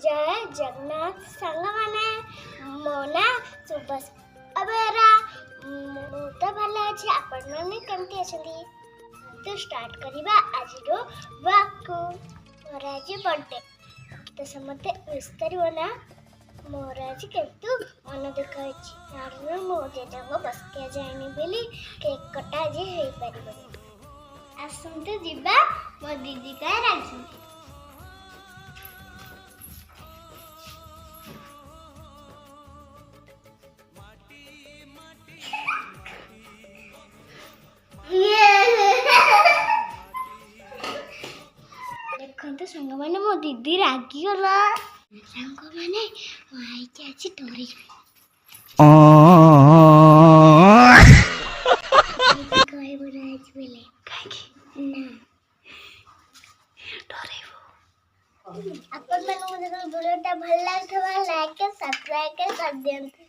जय जगन्नाथ सांग माने मोना सुबस अबेरा तो भला अछि आपण माने केमती अछंती तो स्टार्ट करिबा आज रो वाकु मोराजी बर्थडे तो समते विश करिवो ना मोराजी केतु मन देखाइछि कारण मो जेजंग बसके जाइनी बेली केक कटा जे हेई परिबो आसंते जिबा मो दीदी का राजी देखते सांग मैंने मो दीदी रागी गला सांग मैंने आई के अच्छी डोरी कोई बुरा आज बोले ना डोरी वो अपन मन मुझे वीडियो टा भल लागे लाइक सब्सक्राइब कर दियंतु।